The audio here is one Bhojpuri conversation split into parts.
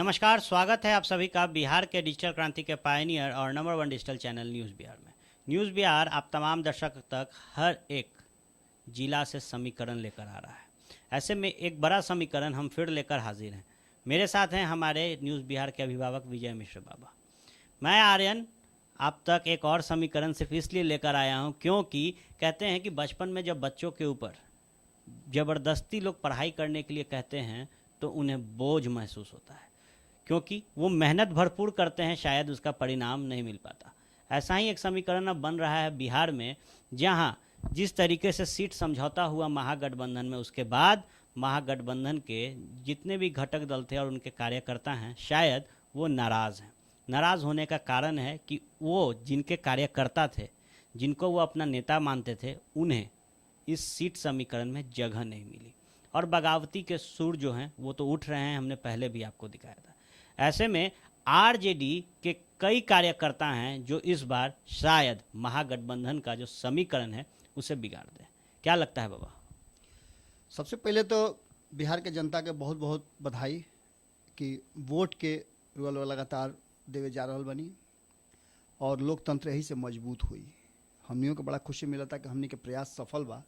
नमस्कार, स्वागत है आप सभी का बिहार के डिजिटल क्रांति के पायनियर और number 1 digital channel news Bihar में। न्यूज़ बिहार आप तमाम दर्शक तक हर एक जिला से समीकरण लेकर आ रहा है। ऐसे में एक बड़ा समीकरण हम फिर लेकर हाजिर हैं। मेरे साथ हैं हमारे न्यूज़ बिहार के अभिभावक विजय मिश्र बाबा। मैं आर्यन आप तक एक और समीकरण सिर्फ इसलिए लेकर आया हूँ क्योंकि कहते हैं कि बचपन में जब बच्चों के ऊपर ज़बरदस्ती लोग पढ़ाई करने के लिए कहते हैं तो उन्हें बोझ महसूस होता है, क्योंकि वो मेहनत भरपूर करते हैं, शायद उसका परिणाम नहीं मिल पाता। ऐसा ही एक समीकरण अब बन रहा है बिहार में, जहां जिस तरीके से सीट समझौता हुआ महागठबंधन में, उसके बाद महागठबंधन के जितने भी घटक दल थे और उनके कार्यकर्ता हैं, शायद वो नाराज़ हैं। नाराज़ होने का कारण है कि वो जिनके कार्यकर्ता थे, जिनको वो अपना नेता मानते थे, उन्हें इस सीट समीकरण में जगह नहीं मिली और बगावती के सुर जो हैं वो तो उठ रहे हैं। हमने पहले भी आपको दिखाया था। ऐसे में आरजेडी के कई कार्यकर्ता हैं जो इस बार शायद महागठबंधन का जो समीकरण है उसे बिगाड़ दें। क्या लगता है बाबा? सबसे पहले तो बिहार के जनता के बहुत बहुत बधाई कि वोट के रुआ लगातार देवे जा रहा बनी और लोकतंत्र यही से मजबूत हुई। हमनियों को बड़ा खुशी मिला था कि हमनी के प्रयास सफल बा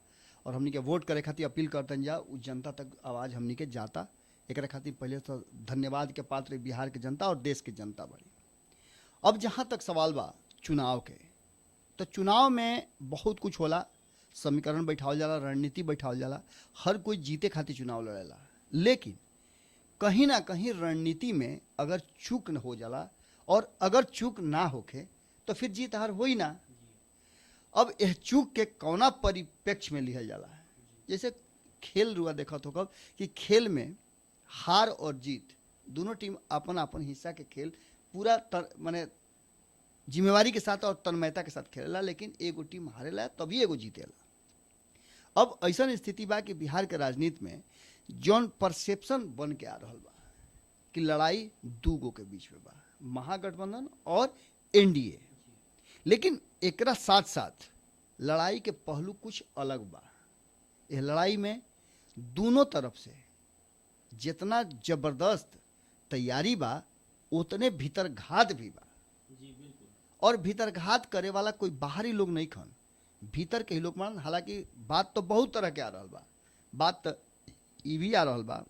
और हमनी के वोट करे खातिर अपील करतन जा उस जनता तक आवाज़ हमनी के जाता। एक खातिर पहले तो धन्यवाद के पात्र बिहार के जनता और देश के जनता बड़ी। अब जहाँ तक सवाल बा चुनाव के, तो चुनाव में बहुत कुछ होला, समीकरण बैठावल जाला, रणनीति बैठावल जाला, हर कोई जीते खातिर चुनाव लड़ेला, लेकिन कहीं ना कहीं रणनीति में अगर चूक न हो जाला और अगर चूक ना होके तो फिर जीत हार हो ही ना। अब यह चूक के कौना परिप्रेक्ष्य में लिहल जाला है। जैसे खेल रुआ देखा तो कब कि खेल में हार और जीत दोनों टीम अपन अपन हिस्सा के खेल पूरा माने जिम्मेवारी के साथ और तन्मयता के साथ खेलेला, लेकिन एगो टीम हारेला तभी एगो जीतेला। अब ऐसा स्थिति बा कि बिहार के राजनीति में जौन परसेप्शन बन के आ रहा बा कि लड़ाई दू गो के बीच में बा, महागठबंधन और एनडीए, लेकिन एकरा साथ साथ लड़ाई के पहलू कुछ अलग बा। यह लड़ाई में दोनों तरफ से जितना जबरदस्त तैयारी बा उतने भीतर घात भी बा। जी बिल्कुल। और भीतर घात करे वाला कोई बाहरी लोग नहीं खन, भीतर के ही लोग मान। हालांकि बात तो बहुत तरह के आ रहा बा। बात तो ये भी आ रहा बा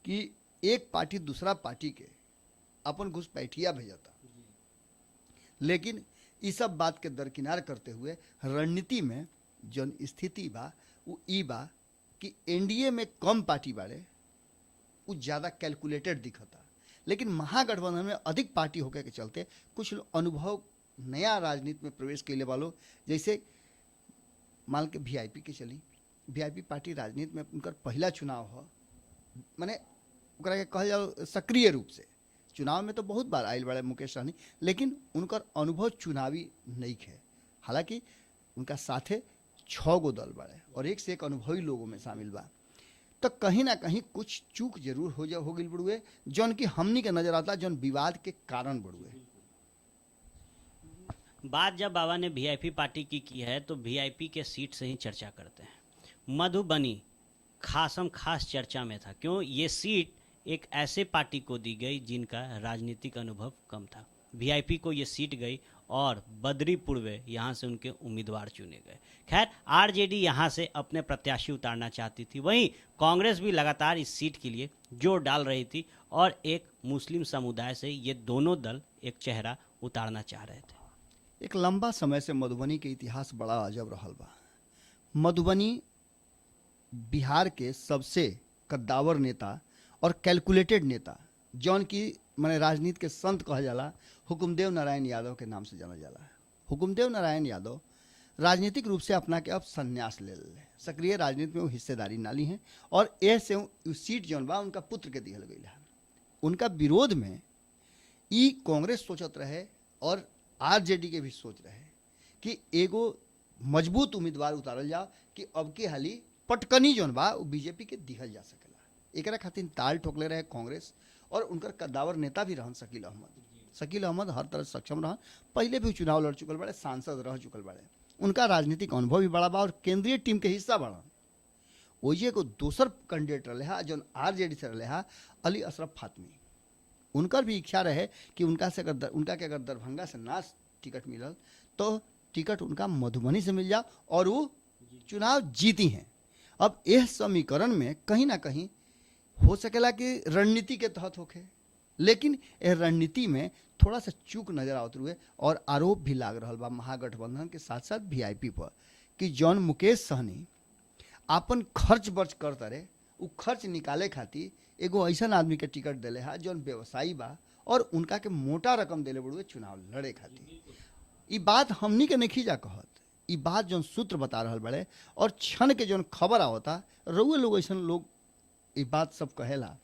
कि एक पार्टी दूसरा पार्टी के अपन घुसपैठिया भेजता, लेकिन इस सब बात के दरकिनार करते हुए रणनीति में जौन स्थिति बा वो ई बा कि एनडीए में कम पार्टी बाड़े, वो ज़्यादा कैलकुलेटेड दिखता, लेकिन महागठबंधन में अधिक पार्टी होकर के चलते कुछ अनुभव नया राजनीति में प्रवेश कैले वालों, जैसे मान के वीआईपी के चली। वीआईपी पार्टी राजनीति में उनका पहला चुनाव हो, माने ओकरा के कहल जाओ सक्रिय रूप से चुनाव में तो बहुत बार आयल बड़े मुकेश सहनी, लेकिन उनका अनुभव चुनावी नहीं है। हालांकि उनका साथे 6 गो दल बड़े और एक से एक अनुभवी लोगों में शामिल बा, तो कहीं ना कहीं कुछ चूक जरूर हो गई बड़ुए, जौन की हमनी के नजर आता, जौन विवाद के कारण बड़ुए। बात जब बाबा ने वीआईपी पार्टी की है तो वीआईपी के सीट से ही चर्चा करते हैं। मधुबनी खासम खास चर्चा में था, क्यों? ये सीट एक ऐसे पार्टी को दी गई जिनका राजनीतिक अनुभव कम था। वीआईपी को ये सीट गई और बद्री पूर्वे यहाँ से उनके उम्मीदवार चुने गए। खैर, आरजेडी यहाँ से अपने प्रत्याशी उतारना चाहती थी, वहीं कांग्रेस भी लगातार इस सीट के लिए जोर डाल रही थी और एक मुस्लिम समुदाय से ये दोनों दल एक चेहरा उतारना चाह रहे थे। एक लंबा समय से मधुबनी के इतिहास बड़ा अजब रहल बा। मधुबनी बिहार के सबसे कद्दावर नेता और कैलकुलेटेड नेता, जौन की मैंने राजनीति के संत कहा जाला, हुकुमदेव नारायण यादव के नाम से जाना जाला। हुकुमदेव नारायण यादव राजनीतिक रूप से अपना के अब संन्यास ले ले, सक्रिय राजनीति में वो हिस्सेदारी ना ली हैं और ऐसे सीट जौन बा उनका पुत्र के दिहल गई है। उनका विरोध में ई कांग्रेस सोचत रहे और आरजेडी के भी सोच रहे कि एगो मजबूत उम्मीदवार उतारल जाओ कि अब की हाली पटकनी जौन बा वो बीजेपी के दिहल जा सकेला। एक खातिर ताल ठोकले रहे कांग्रेस और उनकर कद्दावर नेता भी रहन शकील अहमद। शकील अहमद हर तरह सक्षम रहन, पहले भी चुनाव लड़ चुकल बड़े, सांसद रह चुकल बड़े, उनका राजनीतिक अनुभव भी बड़ा बा और केंद्रीय टीम के हिस्सा बड़ा। वही को दोसर कैंडिडेट रहे जौन आरजेडी से रहे अली अशरफ फातमी। उनकर भी इच्छा रहे कि उनका के अगर दरभंगा से ना टिकट मिलल तो टिकट उनका मधुबनी से मिल जाओ और वो चुनाव जीती हैं। अब यह समीकरण में कहीं ना कहीं हो सकेला कि रणनीति के तहत होके, लेकिन यह रणनीति में थोड़ा सा चूक नजर आवत हुए और आरोप भी लाग रहा बा महागठबंधन के साथ साथ वीआईपी पर कि जौन मुकेश सहनी आपन खर्च बर्च करता रहे, उ खर्च निकाले खातिर एगो ऐसा आदमी के टिकट दिले है जौन व्यवसायी बा और उनका के मोटा रकम दिले बड़ुए चुनाव लड़े खातिर। ई बात हमनी के नहीं जा कहत, ई बात जौन सूत्र बता रहा बड़े और क्षण के जौन खबर आवता रउए लोग ऐसा लोग ई बात सब कहेला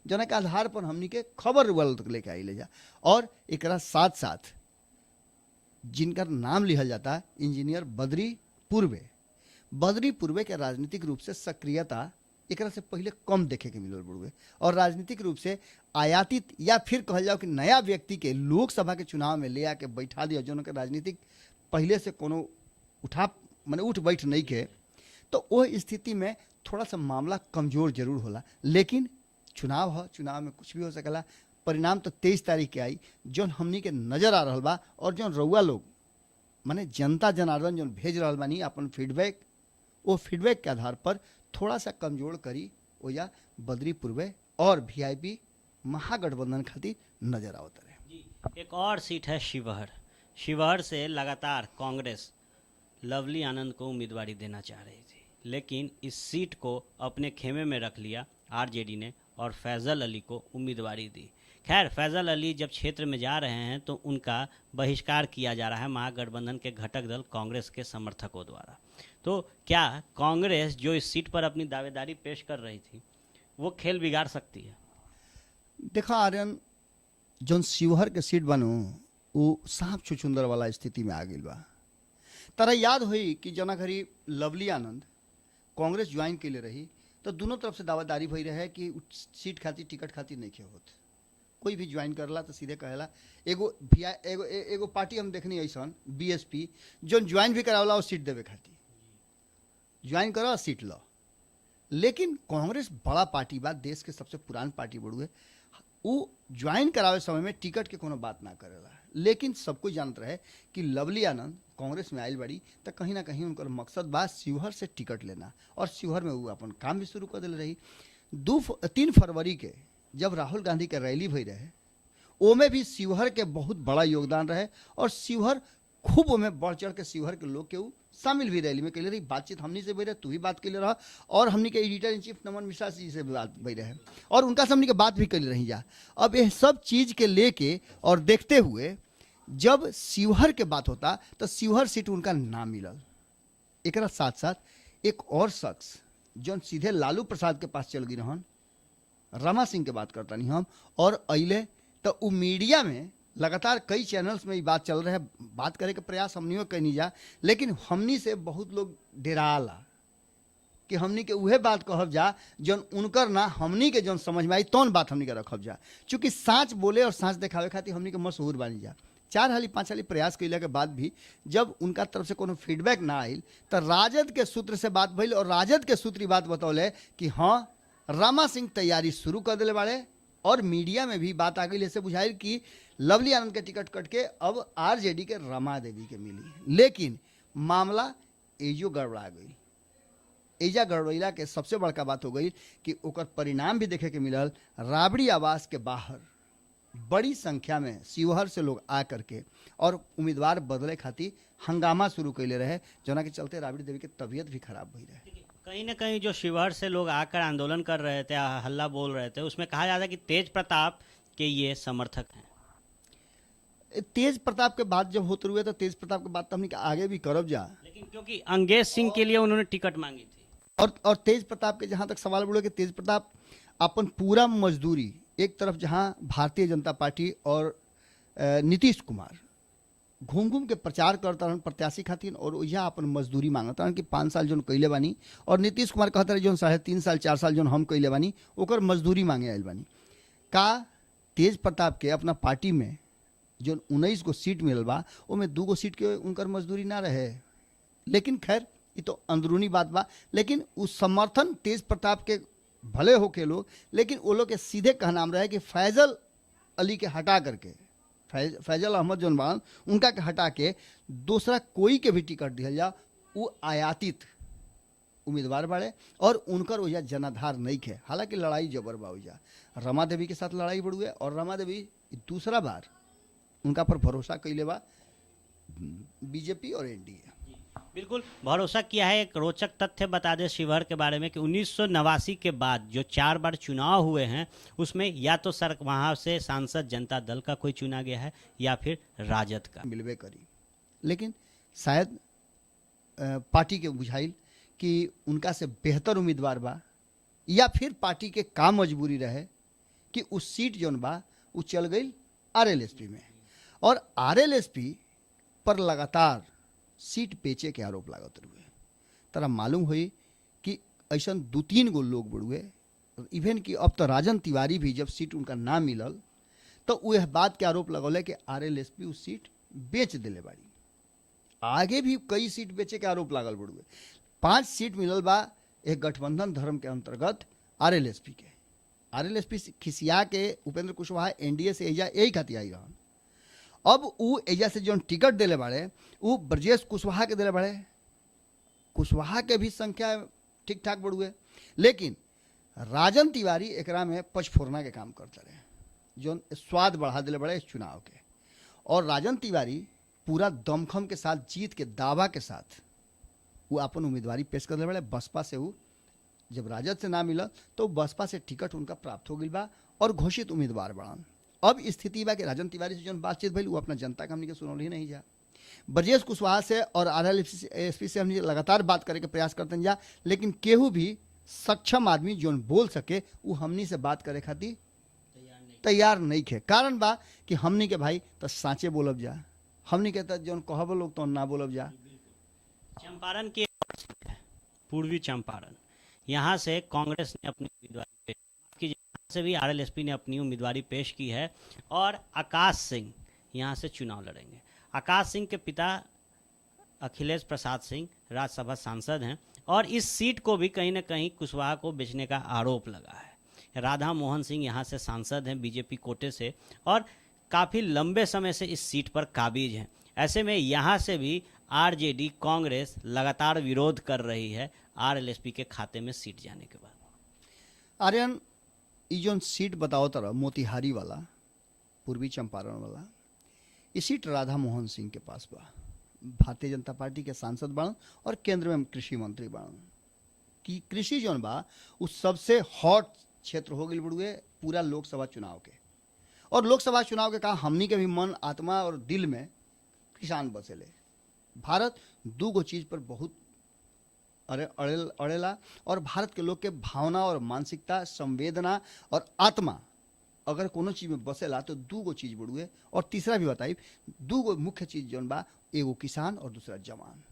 जना के आधार पर हमनी के खबर वाल तक लेके आई ले जा। और एकरा साथ साथ जिनका नाम लिखल जाता है इंजीनियर बद्री पूर्वे के राजनीतिक रूप से सक्रियता एकरा से पहले कम देखे के मिलल बड़ुए और राजनीतिक रूप से आयातित या फिर कहल जाओ कि नया व्यक्ति के लोकसभा के चुनाव में ले आके बैठा दिया जो के राजनीतिक पहले से कोनो उठ बैठ नहीं के, तो वो स्थिति में थोड़ा सा मामला कमजोर जरूर होला। लेकिन चुनाव है, चुनाव में कुछ भी हो सकेला। परिणाम तो 23 तारीख के आई जौन हमनी के नजर आ रहा बा और जौन रउआ लोग माने जनता जनार्दन जौन भेज रहा बानी अपन फीडबैक, वो फीडबैक के आधार पर थोड़ा सा कमजोर करी ओ या बद्री पूर्वे और वीआईपी महागठबंधन खातिर नजर आवत रहे। एक और सीट है शिवहर से लगातार कांग्रेस लवली आनंद को उम्मीदवारी देना चाह रही थी, लेकिन इस सीट को अपने खेमे में रख लिया आरजेडी ने और फैजल अली को उम्मीदवारी दी। खैर, फैजल अली जब क्षेत्र में जा रहे हैं तो उनका बहिष्कार किया जा रहा है महागठबंधन के घटक दल कांग्रेस के समर्थकों द्वारा। तो क्या कांग्रेस जो इस सीट पर अपनी दावेदारी पेश कर रही थी वो खेल बिगाड़ सकती है? देखा आर्यन, जौन शिवहर के सीट बनू वो सांप छुछुंदर वाला स्थिति में आ गई बा। तारा याद हुई कि जना घड़ी लवली आनंद कांग्रेस ज्वाइन के लिए रही तो दोनों तरफ से दावेदारी भई रहे कि सीट खातिर टिकट खातिर नहीं होत। कोई भी ज्वाइन करला तो सीधे कहेला एगो पार्टी हम देखनी ऐसा बीएसपी जो ज्वाइन भी करावला और सीट देवे खातिर ज्वाइन करो सीट लो। लेकिन कांग्रेस बड़ा पार्टी बा, देश के सबसे पुरान पार्टी बड़ुए, वो ज्वाइन करावे समय में टिकट के कोनो बात ना करेला। लेकिन सब कोई जानत रहे कि लवली आनंद कांग्रेस में आयल बड़ी तो कहीं ना कहीं उनका मकसद बा शिवहर से टिकट लेना और शिवहर में वो अपन काम भी शुरू कर दिल रही। 3 फरवरी के जब राहुल गांधी के रैली भई रहे ओमे भी शिवहर के बहुत बड़ा योगदान रहे और शिवहर खूब ओमें बढ़ चढ़ के शिवहर के लोग के वो शामिल भी रैली में कैले रही। बातचीत हमनी से भई रहे, तू भी बात कैले रहा और हमनी के एडिटर इन चीफ नमन मिश्रा जी से बात भई रहे और उनका से हमनी के बात भी कैले रही जा। अब ये सब चीज के लेके और देखते हुए जब शिवहर के बात होता तो शिवहर सीट उनका ना मिलल। एक साथ साथ एक और शख्स जो सीधे लालू प्रसाद के पास चल गई रहन, रमा सिंह के बात करता नहीं हम, और अइले तो वो मीडिया में लगातार कई चैनल्स में ये बात चल रहा है, बात करे के प्रयास हमनियों कहीं जा, लेकिन हमनी से बहुत लोग डेराला कि हमनी के उहे बात कहब जा जौन उनकर ना हमनी के जौन समझ में आई तौन बात हमनी के रखब जा। चूँकि साँच बोले और साँच देखावे खातिर हमनी के मशहूर बानी जा। 4 हाली 5 हाली प्रयास कैला के बाद भी जब उनका तरफ से कोनो फीडबैक ना आयल तो राजद के सूत्र से बात भइल और राजद के सूत्री बात बतौले कि हाँ रामा सिंह तैयारी शुरू कर दिले बाड़े और मीडिया में भी बात आ गई। ऐसे बुझाइल कि लवली आनंद के टिकट कट के अब आरजेडी के रमा देवी के मिली। लेकिन मामला एजो गड़बड़ा गई। एजा गड़बड़ैला के सबसे बड़का बात हो गई कि ओकर परिणाम भी देखे के मिलल। राबड़ी आवास के बाहर बड़ी संख्या में शिवहर से लोग आ करके और उम्मीदवार बदले खातिर हंगामा शुरू कैले रहे, जना के चलते राबड़ी देवी की तबीयत भी खराब हुई रहे। कहीं ना कहीं जो शिवहर से लोग आकर आंदोलन कर रहे थे, हल्ला बोल रहे थे, उसमें कहा जाता है कि तेज प्रताप के ये समर्थक हैं। तेज प्रताप के बात जब होते हुए तो तेज प्रताप के बात तो हमने आगे भी करब जा, लेकिन क्योंकि अंगेज सिंह के लिए उन्होंने टिकट मांगी थी और तेज प्रताप के जहाँ तक सवाल बोले कि तेज प्रताप अपन पूरा मजदूरी एक तरफ जहाँ भारतीय जनता पार्टी और नीतीश कुमार घूम घूम के प्रचार करता रहन प्रत्याशी खातिर और यहाँ अपन मजदूरी मांगता रहन कि 5 साल जोन कैले बानी और नीतीश कुमार कहता रहे जोन 3.5 साल 4 साल जोन हम कैले बानी ओकर मजदूरी मांगे आयल बानी। का तेज प्रताप के अपना पार्टी में जो 19 गो सीट मिलल बा ओमे 2 गो सीट के उनकर मजदूरी ना रहे। लेकिन खैर ये तो अंदरूनी बात बा, लेकिन उस समर्थन तेज प्रताप के भले हो के लोग, लेकिन वो लोग के सीधे कहनाम रहे कि फैजल अली के हटा करके फैजल अहमद जौन बान उनका के हटा के दूसरा कोई के भी टिकट दिया जा, वो आयातित उम्मीदवार बाड़े और उनकर वजह जनाधार नहीं है। हालांकि लड़ाई जबर बा वजह रमा देवी के साथ लड़ाई बढ़ुए और रमा देवी दूसरा बार उनका पर भरोसा कैले बा बीजेपी और एनडीए। बिल्कुल भरोसा किया है। एक रोचक तथ्य बता दें शिवहर के बारे में कि 1989 के बाद जो 4 बार चुनाव हुए हैं उसमें या तो सर वहाँ से सांसद जनता दल का कोई चुना गया है या फिर राजद का मिलवे करी, लेकिन शायद पार्टी के बुझाइल कि उनका से बेहतर उम्मीदवार बा या फिर पार्टी के का मजबूरी रहे कि उस सीट जौन बा वो चल गई आरएलएसपी में और आरएलएसपी पर लगातार सीट बेचे के आरोप लागत रुए। तरह मालूम हुई कि ऐसा 2-3 गो लोग बढ़ुए, इवन कि अब तो राजन तिवारी भी जब सीट उनका ना मिलल तो वह बात के आरोप लगौले कि आरएलएसपी उस सीट बेच दिले बाड़ी। आगे भी कई सीट बेचे के आरोप लागल बढ़ुए। 5 सीट मिलल बा एक गठबंधन धर्म के अंतर्गत आरएलएसपी के। आरएलएसपी खिसिया के उपेंद्र कुशवाहा एनडीए से एजा यही खातिर आई रहन। अब वो एजा से जो टिकट दिले बाड़े वो ब्रजेश कुशवाहा के दिले बाड़े। कुशवाहा के भी संख्या ठीक ठाक बढ़ुए, लेकिन राजन तिवारी एकरा में पचफोरना के काम करते रहे जो स्वाद बढ़ा दिले बड़े इस चुनाव के। और राजन तिवारी पूरा दमखम के साथ जीत के दावा के साथ वो अपन उम्मीदवारी पेश कर बड़े बसपा से। वो जब राजद से ना मिला तो बसपा से टिकट उनका प्राप्त हो गई बा और घोषित उम्मीदवार बढ़न। अब स्थिति बा कि राजन तिवारी से जो बातचीत भइल वो अपना जनता के हमने के सुनल ही नहीं जा। ब्रजेश कुशवाहा से और आरएलएसपी से हमने लगातार बात करे के प्रयास करते जा, लेकिन केहू भी सक्षम आदमी जो बोल सके वो हमनी से बात करे खातिर तैयार नहीं थे। कारण बा कि हमनी के भाई तो साँचे बोलब जा, हमनी के तो जो कहब लोग तो ना बोलब जा। चंपारण की पूर्वी चंपारण, यहाँ से कांग्रेस ने अपनी उम्मीदवारी पेश की, यहाँ से भी आरएलएसपी ने अपनी उम्मीदवारी पेश की है और आकाश सिंह यहाँ से चुनाव लड़ेंगे। आकाश सिंह के पिता अखिलेश प्रसाद सिंह राज्यसभा सांसद हैं और इस सीट को भी कहीं ना कहीं कुशवाहा को बेचने का आरोप लगा है। राधा मोहन सिंह यहाँ से सांसद हैं बीजेपी कोटे से और काफ़ी लंबे समय से इस सीट पर काबिज हैं। ऐसे में यहाँ से भी आरजेडी कांग्रेस लगातार विरोध कर रही है आरएलएसपी के खाते में सीट जाने के बाद। आर्यन ये जो सीट बताओ तरह मोतिहारी वाला पूर्वी चंपारण वाला ये सीट राधा मोहन सिंह के पास बा। भारतीय जनता पार्टी के सांसद बन और केंद्र में कृषि मंत्री बन कि कृषि जौन बा उस सबसे हॉट क्षेत्र हो गई बड़ुए पूरा लोकसभा चुनाव के। और लोकसभा चुनाव के कहा हमनी के भी मन आत्मा और दिल में किसान बसेले। भारत 2 गो चीज पर बहुत अड़ेला और भारत के लोग के भावना और मानसिकता संवेदना और आत्मा अगर कोनो चीज में बसेला तो 2 गो चीज बढ़ुए। और तीसरा भी बताई 2 गो मुख्य चीज जौन बा, एगो किसान और दूसरा जवान।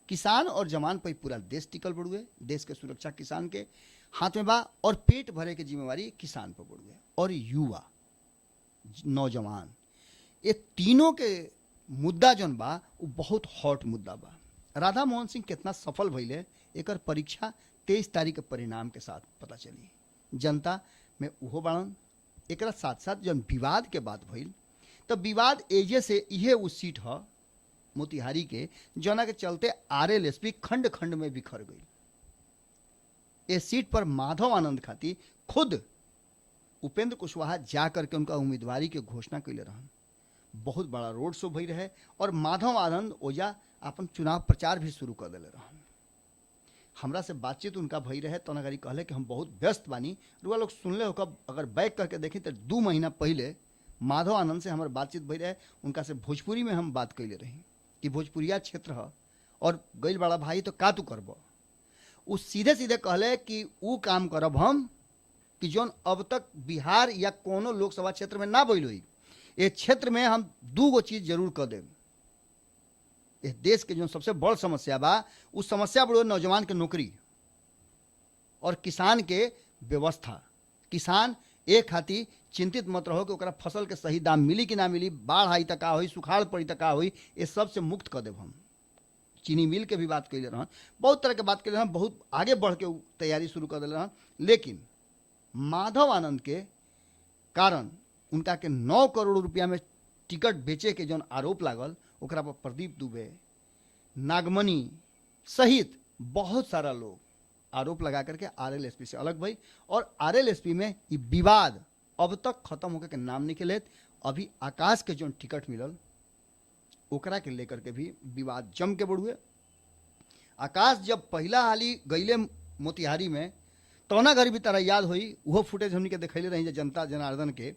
किसान और जवान पर पूरा देश टिकल बढ़ुए। देश के सुरक्षा किसान के हाथ में बा और पेट भरे के जिम्मेवारी किसान पर बढ़ुए। और युवा नौजवान ये तीनों के मुद्दा जौन बा वो बहुत हॉट मुद्दा बा। राधा मोहन सिंह कितना सफल भइले एकर परीक्षा 23 तारीख के परिणाम के साथ पता चली। जनता में उहो बाड़न। एकरा साथ साथ जब विवाद के बात भइल तब विवाद एजे से इहे उस सीट ह मोतिहारी के जना के चलते आरएलएसपी खंड खंड में बिखर गई। इस सीट पर माधव आनंद खातिर खुद उपेंद्र कुशवाहा जा करके उनका उम्मीदवारी के घोषणा कैले रहन। बहुत बड़ा रोड शो भई रहे और माधव आनंद ओजा अपन चुनाव प्रचार भी शुरू कर दिले रहन। हमरा से बातचीत उनका भई रहे तो नगरी कहले कि हम बहुत व्यस्त बानी। रुआ लोग सुनले हो अगर बैक करके देखें तो 2 महीना पहले माधव आनंद से हमारे बातचीत भई रहे। उनका से भोजपुरी में हम बात कैले रही कि भोजपुरिया क्षेत्र है और गइल बड़ा भाई तो का तू करब। उ सीधे सीधे कहले कि उ काम करब हम कि जौन अब तक बिहार या कोनो लोकसभा क्षेत्र में ना भइल होई। ये क्षेत्र में हम 2 गो चीज जरूर कर देब। इस देश के जो सबसे बड़ समस्या बा उस समस्या बड़ो नौजवान के नौकरी और किसान के व्यवस्था। किसान एक खातिर चिंतित मत रहो कि ओकरा फसल के सही दाम मिली कि ना मिली, बाढ़ आई तक का होई, सुखाड़ पड़ी तक का होई, ये सब से मुक्त कर देब हम। चीनी मिल के भी बात कैले रहन, बहुत तरह के बात कैले रहन, बहुत आगे बढ़ के तैयारी शुरू कर दिले रहन। लेकिन माधव आनंद के कारण उनका के 9 करोड़ रुपया में टिकट बेचे के जौन आरोप लागल ओकरा पर प्रदीप दुबे, नागमणि सहित बहुत सारा लोग आरोप लगा करके आरएलएसपी से अलग भई और आरएलएसपी में ये विवाद अब तक खत्म होकर के नाम नहीं लेत। अभी आकाश के जो टिकट मिलल ओकरा के लेकर के भी विवाद जम के बढ़ुए। आकाश जब पहला हाली गईले मोतिहारी में तौना घड़ी भी तरह याद हुई वो फुटेज हमनी के देखैले रही जनता जनार्दन के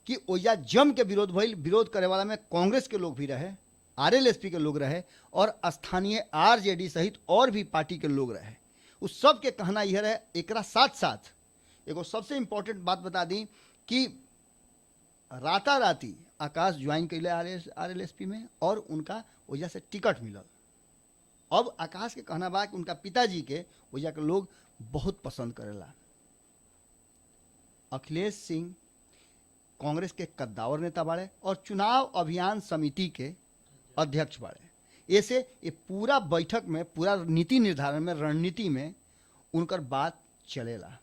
कि ओजा जम के विरोध भइल। विरोध करे वाला में कांग्रेस के लोग भी रहे, आरएलएसपी के लोग रहे और स्थानीय आरजेडी सहित और भी पार्टी के लोग रहे। उस सब के कहना यह रहे। एकरा साथ साथ एगो सबसे इम्पोर्टेंट बात बता दी कि राताराती आकाश ज्वाइन कैले आरएलएसपी में और उनका वजह से टिकट मिलल। अब आकाश के कहना बा कि उनका पिताजी के वजह के लोग बहुत पसंद करेला। अखिलेश सिंह कांग्रेस के कद्दावर नेता बाड़े और चुनाव अभियान समिति के अध्यक्ष बाड़े। ऐसे ये पूरा बैठक में, पूरा नीति निर्धारण में, रणनीति में उनकर बात चलेला।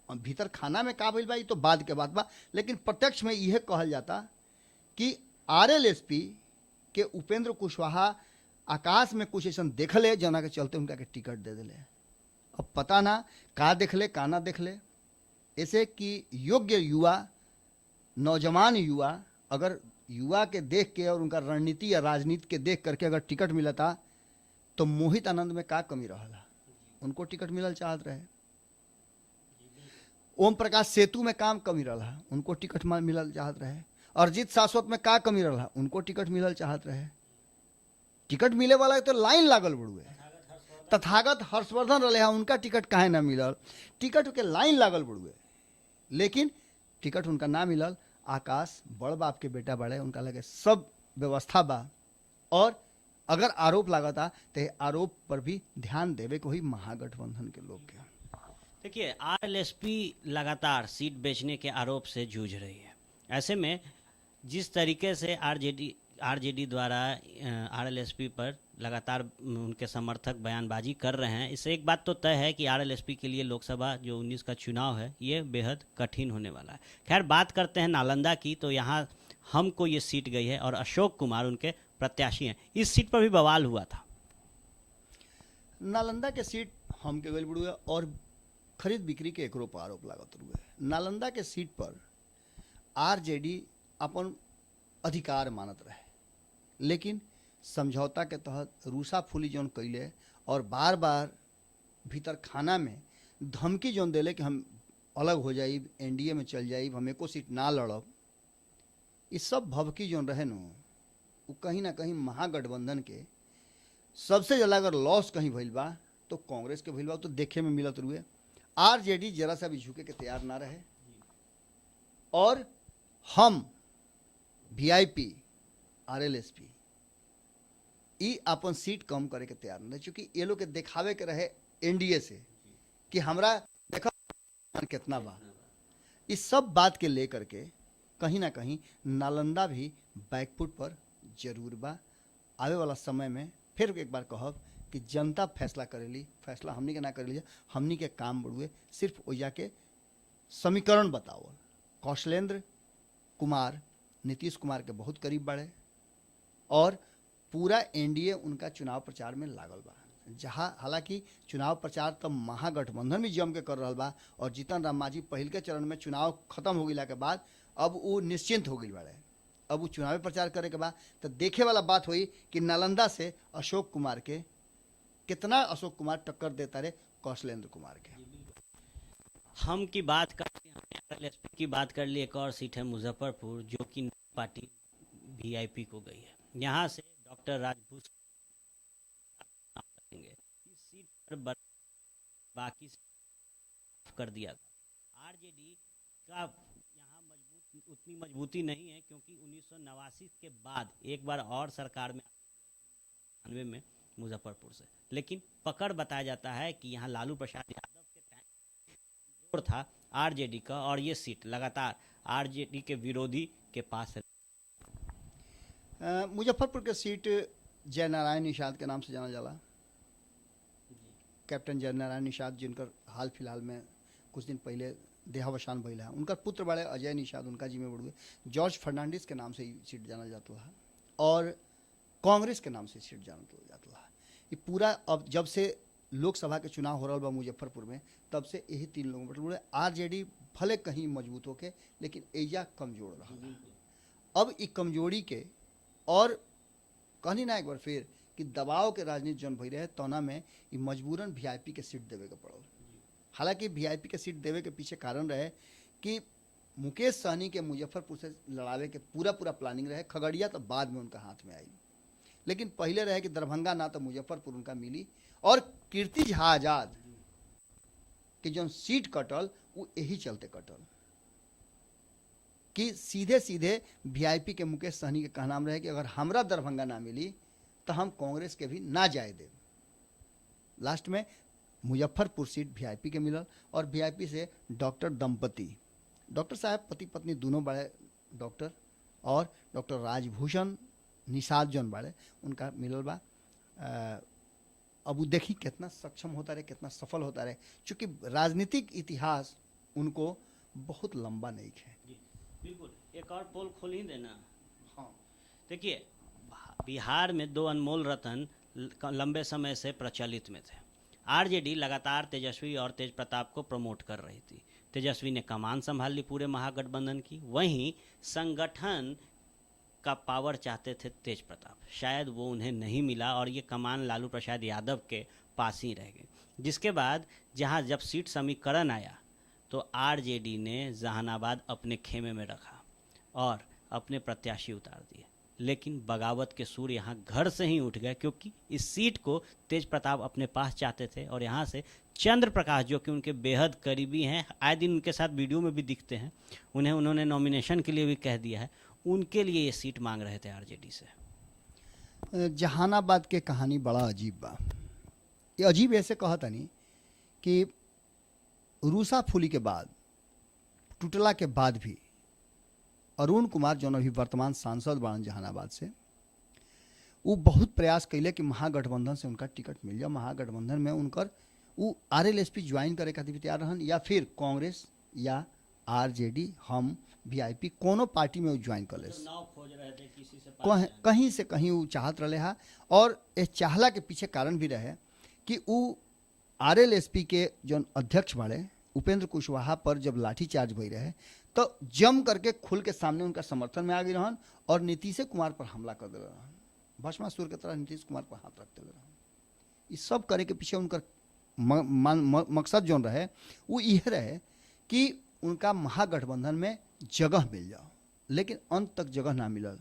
भीतर खाना में का भइल बा, तो बाद के बात बा, लेकिन प्रत्यक्ष में यह कहल जाता कि आरएलएसपी के उपेंद्र कुशवाहा आकाश में कुछ ऐसा देखले जना के चलते उनका के टिकट दे दिले। अब पता ना का देखले का ना देखले। ऐसे कि योग्य युवा, नौजवान युवा अगर युवा के देख के और उनका रणनीति या राजनीति के देख करके अगर टिकट मिलता तो मोहित आनंद में का कमी रहला, उनको टिकट मिलल चाहत रहे। ओम प्रकाश सेतु में काम कमी रहा, उनको टिकट मिलल चाहत रहे। अरजीत शाश्वत में का कमी रहा, उनको टिकट मिलल चाहत रहे। टिकट मिले वाला तो लाइन लागल बड़ुए। तथागत हर्षवर्धन रहे, उनका टिकट काहे ना मिलल, टिकट के लाइन लागल बड़ुए, लेकिन टिकट उनका ना मिलल। आकाश बड़ बाप के बेटा बड़े, उनका लगे सब व्यवस्था बा और अगर आरोप लागता तो आरोप पर भी ध्यान देवे को ही महागठबंधन के लोग के। देखिए, आरएलएसपी लगातार सीट बेचने के आरोप से जूझ रही है। ऐसे में जिस तरीके से आरजेडी द्वारा आरएलएसपी पर लगातार उनके समर्थक बयानबाजी कर रहे हैं, इससे एक बात तो तय है कि आरएलएसपी के लिए लोकसभा जो 19 का चुनाव है ये बेहद कठिन होने वाला है। खैर, बात करते हैं नालंदा की, तो यहाँ हमको ये सीट गई है और अशोक कुमार उनके प्रत्याशी हैं। इस सीट पर भी बवाल हुआ था। नालंदा के सीट हम के गल बुड़ुए और खरीद बिक्री के एकरो पर आरोप लागत हुए। नालंदा के सीट पर आरजेडी अपन अधिकार मानत रहे, लेकिन समझौता के तहत रूसा फूली जौन कैले और बार बार भीतर खाना में धमकी जौन देले कि हम अलग हो जाइब, एनडीए में चल जाइब, हम एको सीट ना लड़ब, इस सब भभकी जौन रहे नु वो कहीं ना कहीं महागठबंधन के सबसे ज़्यादा अगर लॉस कहीं भइल बा तो कांग्रेस के भइल बा। तो देखे में मिलत रुए आरजेडी जरा सा भी झुके के तैयार ना रहे और हम वीआईपी आरएलएसपी ई अपन सीट कम करे के तैयार नहीं, चूंकि ये लोग के दिखावे के रहे एनडीए से कि हमरा देखा कितना बा। इस सब बात के लेकर के कहीं ना कहीं नालंदा भी बैकफुट पर जरूर बा। आवे वाला समय में फिर एक बार कहब कि जनता फैसला करेली, फैसला हमनी के ना करेली, हमनी के काम बढ़ुए सिर्फ ओजा के समीकरण बताओ। कौशलेंद्र कुमार नीतीश कुमार के बहुत करीब बढ़े और पूरा एनडीए उनका चुनाव प्रचार में लागल बा। जहाँ हालांकि चुनाव प्रचार तब महागठबंधन भी जम के कर रहा बा और जीतन राम मांझी पहल के चरण में चुनाव खत्म हो गया के बाद अब वो निश्चिंत हो गई बाड़े। अब वो चुनावी प्रचार करे के बाद तो देखे वाला बात हुई कि नालंदा से अशोक कुमार के कितना अशोक कुमार टक्कर देता रहे कौशलेंद्र कुमार के। हम की बात कर आरएलएसपी की बात कर ली। एक और सीट है मुजफ्फरपुर, जो कि पार्टी वीआईपी को गई है। यहाँ से डॉक्टर राजभूषण इस सीट पर बाकी कर दिया था। आरजेडी का यहाँ उतनी मजबूती नहीं है, क्योंकि 1989 के बाद एक बार और सरकार में 1999 में मुजफ्फरपुर से, लेकिन पकड़ बताया जाता है कि यहाँ लालू प्रसाद यादव के टाइम जोर था आरजेडी का और ये सीट लगातार आरजेडी के विरोधी के पास है। मुजफ्फरपुर के सीट जयनारायण निषाद के नाम से जाना जाला। कैप्टन जयनारायण निषाद जिनकर हाल फिलहाल में कुछ दिन पहले देहावसान भइल है। उनका पुत्र बड़े अजय निषाद, उनका जिम्मे बड़ुए जॉर्ज फर्नांडिस के नाम से ई सीट जानल जाता है और कांग्रेस के नाम से सीट जानल जाता है। ये पूरा अब जब से लोकसभा के चुनाव हो रहा बा मुजफ्फरपुर में, तब से यही 3 लोगों पर आरजेडी भले कहीं मजबूत होके लेकिन एजा कमजोर रहा। अब ई कमजोरी के और कहनी ना एक बार फिर कि दबाव के राजनीति जौन भई रहे तौना में ई मजबूरन वीआईपी के सीट देवे के पड़ल। हालांकि वीआईपी के सीट देवे के पीछे कारण रहे कि मुकेश सहनी के मुजफ्फरपुर से लड़ावे के पूरा प्लानिंग रहे। खगड़िया तो बाद में उनका हाथ में आई, लेकिन पहले रहे कि दरभंगा ना तो मुजफ्फरपुर उनका मिली। और कीर्ति झा आजाद के जो सीट कटल वो यही चलते कटल कि सीधे सीधे वीआईपी के मुकेश सहनी के कहना रहे कि अगर हमरा दरभंगा ना मिली तो हम कांग्रेस के भी ना जाए दे। लास्ट में मुजफ्फरपुर सीट वीआईपी के मिलल और वीआईपी से डॉक्टर दंपति, डॉक्टर साहब पति पत्नी दोनों बड़े डॉक्टर, और डॉक्टर राजभूषण निषाद जौन बड़े उनका मिलल बा। अब वो देखी कितना सक्षम होता रहे, कितना सफल होता रहे, चूँकि राजनीतिक इतिहास उनको बहुत लंबा नहीं है। बिल्कुल, एक और पोल खोल ही देना। हाँ, देखिए, बिहार में 2 अनमोल रतन लंबे समय से प्रचलित में थे। आरजेडी लगातार तेजस्वी और तेज प्रताप को प्रमोट कर रही थी। तेजस्वी ने कमान संभाल ली पूरे महागठबंधन की, वहीं संगठन का पावर चाहते थे तेज प्रताप, शायद वो उन्हें नहीं मिला और ये कमान लालू प्रसाद यादव के पास ही रह गई। जिसके बाद जहां जब सीट समीकरण आया तो आरजेडी ने जहानाबाद अपने खेमे में रखा और अपने प्रत्याशी उतार दिए, लेकिन बगावत के सुर यहाँ घर से ही उठ गए, क्योंकि इस सीट को तेज प्रताप अपने पास चाहते थे और यहाँ से चंद्र प्रकाश जो कि उनके बेहद करीबी हैं, आए दिन उनके साथ वीडियो में भी दिखते हैं, उन्होंने नॉमिनेशन के लिए भी कह दिया है, उनके लिए ये सीट मांग रहे थे आरजेडी से। जहानाबाद के कहानी बड़ा अजीब बा। ये अजीब ऐसे कहता नहीं कि रूसा फूली के बाद, टूटला के बाद भी अरुण कुमार जो अभी वर्तमान सांसद बाड़न जहानाबाद से, वो बहुत प्रयास कैले कि महागठबंधन से उनका टिकट मिल जाए। महागठबंधन में उनकर वो आरएलएसपी ज्वाइन करे खातिर तैयार रहन, या फिर कांग्रेस या आरजेडी, हम वीआईपी कोनो पार्टी में वो ज्वाइन कर ले। खोज रहे थे किसी से, कहीं से कहीं वो चाहत रहे हा। और इस चाहला के पीछे कारण भी रहे कि वो आरएलएसपी के जो अध्यक्ष बड़े उपेंद्र कुशवाहा पर जब लाठीचार्ज भई रहे तो जम करके खुल के सामने उनका समर्थन में आ गई रहन और नीतीश कुमार पर हमला कर दे रहन। भस्मासुर के तरह नीतीश कुमार पर हाथ रखते रहन। इस सब करे के पीछे उनका मकसद जो रहे वो यह रहे कि उनका महागठबंधन में जगह मिल जाओ, लेकिन अंत तक जगह ना मिलल।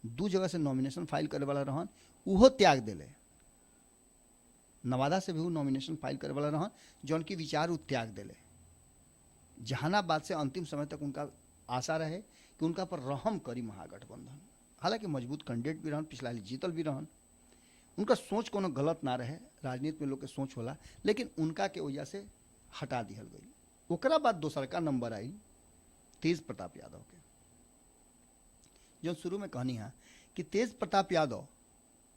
2 जगह से नॉमिनेशन फाइल करे वाला रहन, उहो त्याग दिले। नवादा से भी वो नॉमिनेशन फाइल करे वाला रहन, जौन की विचार वो त्याग दिले। जहानाबाद से अंतिम समय तक उनका आशा रहे कि उनका पर रहम करी महागठबंधन। हालांकि मजबूत कैंडिडेट भी रहन, पिछला जीतल भी रहन, उनका सोच कोनो गलत ना रहे, राजनीति में लोग के सोच होला, लेकिन उनका के वजह से हटा दिहल गई। ओकरा बाद दोसर का नंबर आई तेज प्रताप यादव के। जो शुरू में कहनी है कि तेज प्रताप यादव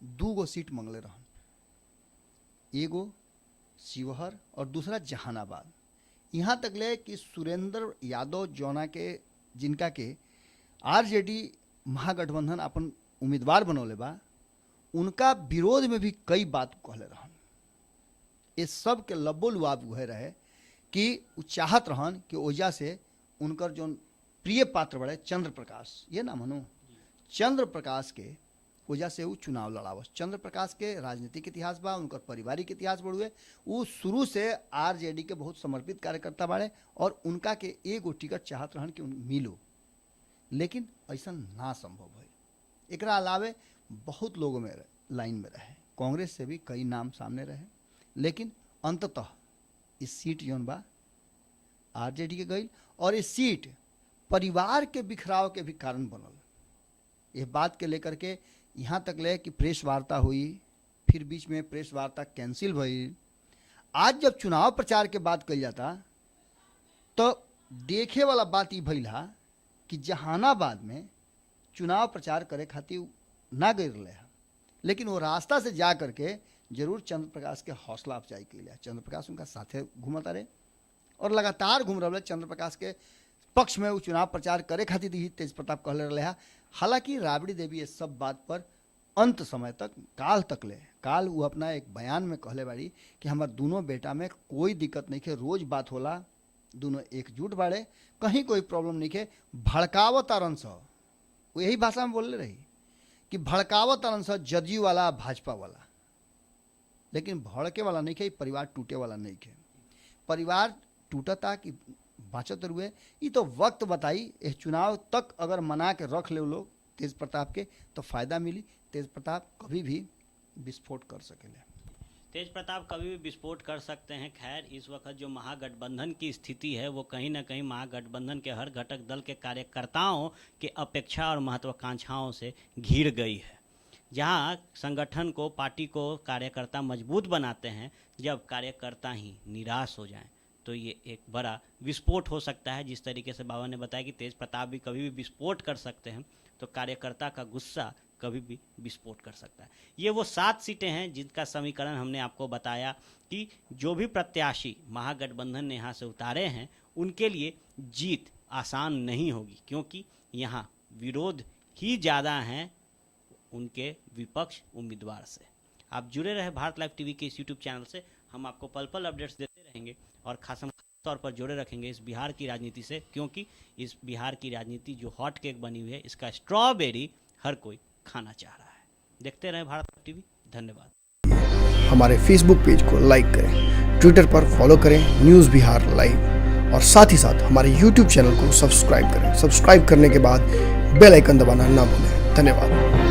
2 गो सीट मंगले रहन, एगो शिवहर और दूसरा जहानाबाद। यहाँ तक ले कि सुरेंद्र यादव जोना के जिनका के आरजेडी महागठबंधन अपन उम्मीदवार बनौले बा, उनका विरोध में भी कई बात कहले रहन। इस सब के लब्बो लुआब उहे रहे कि वो चाहत रहन कि ओजा से उनकर जो प्रिय पात्र बड़े चंद्र प्रकाश, ये ना मानो चंद्र प्रकाश के वजह से वो चुनाव लड़ावस। चंद्र प्रकाश के राजनीतिक इतिहास बा, उनकर पारिवारिक इतिहास बढ़ुए, वो शुरू से आरजेडी के बहुत समर्पित कार्यकर्ता बाड़े और उनका के एगो टिकट चाहत रहन कि मिलो, लेकिन ऐसा ना संभव है। एकरा अलावे बहुत लोगों में लाइन में रहे, कांग्रेस से भी कई नाम सामने रहे, लेकिन अंततः इस सीट जौन बा आरजेडी के गई और इस सीट परिवार के बिखराव के भी कारण बनल। ये बात के लेकर के यहाँ तक ले कि प्रेस वार्ता हुई, फिर बीच में प्रेस वार्ता कैंसिल हुई। आज जब चुनाव प्रचार के बात कल जाता तो देखे वाला बात ये भइल हा कि जहानाबाद में चुनाव प्रचार करे खातिर ना गई रहे, लेकिन वो रास्ता से जा करके जरूर चंद्र प्रकाश के हौसला अफजाई कैले। चंद्र प्रकाश उनका साथे घूमता रहे और लगातार घूम रहा चंद्र प्रकाश के पक्ष में वो चुनाव प्रचार करे खातिर ही तेज प्रताप कहले रहे। हालांकि राबड़ी देवी इस सब बात पर अंत समय तक काल वो अपना एक बयान में कहले बाड़ी कि हमार दोनों बेटा में कोई दिक्कत नहीं है, रोज बात होला, दोनों एकजुट बाड़े, कहीं कोई प्रॉब्लम नहीं है। भड़कावत तारन स वो यही भाषा में बोलले रही कि भड़कावत तारन स जदयू वाला भाजपा वाला, लेकिन भड़के वाला नहीं है, परिवार टूटे वाला नहीं है। परिवार टूटता कि बाँचत रुए ये तो वक्त बताई। इस चुनाव तक अगर मना के रख ले लोग तेज प्रताप के तो फायदा मिली। तेज प्रताप कभी भी विस्फोट कर सकेले। तेज प्रताप कभी भी विस्फोट कर सकते हैं। खैर, इस वक्त जो महागठबंधन की स्थिति है वो कहीं ना कहीं महागठबंधन के हर घटक दल के कार्यकर्ताओं के अपेक्षा और महत्वाकांक्षाओं से घिर गई है। जहां संगठन को, पार्टी को कार्यकर्ता मजबूत बनाते हैं, जब कार्यकर्ता ही निराश हो जाएं तो ये एक बड़ा विस्फोट हो सकता है। जिस तरीके से बाबा ने बताया कि तेज प्रताप भी कभी भी विस्फोट कर सकते हैं, तो कार्यकर्ता का गुस्सा कभी भी विस्फोट कर सकता है। ये वो 7 सीटें हैं जिनका समीकरण हमने आपको बताया कि जो भी प्रत्याशी महागठबंधन ने यहाँ से उतारे हैं उनके लिए जीत आसान नहीं होगी, क्योंकि यहाँ विरोध ही ज़्यादा हैं उनके विपक्ष उम्मीदवार से। आप जुड़े रहे भारत लाइव टीवी के इस यूट्यूब चैनल से। हम आपको पल पल अपडेट्स देते रहेंगे और खास तौर पर जुड़े रखेंगे इस बिहार की राजनीति से, क्योंकि इस बिहार की राजनीति जो हॉट केक बनी हुई है, इसका स्ट्रॉबेरी हर कोई खाना चाह रहा है। देखते रहें भारत लाइव टीवी। धन्यवाद। हमारे फेसबुक पेज को लाइक करें, ट्विटर पर फॉलो करें न्यूज़ बिहार लाइव, और साथ ही साथ हमारे यूट्यूब चैनल को सब्सक्राइब करें। सब्सक्राइब करने के बाद बेल आइकन दबाना ना भूलें। धन्यवाद।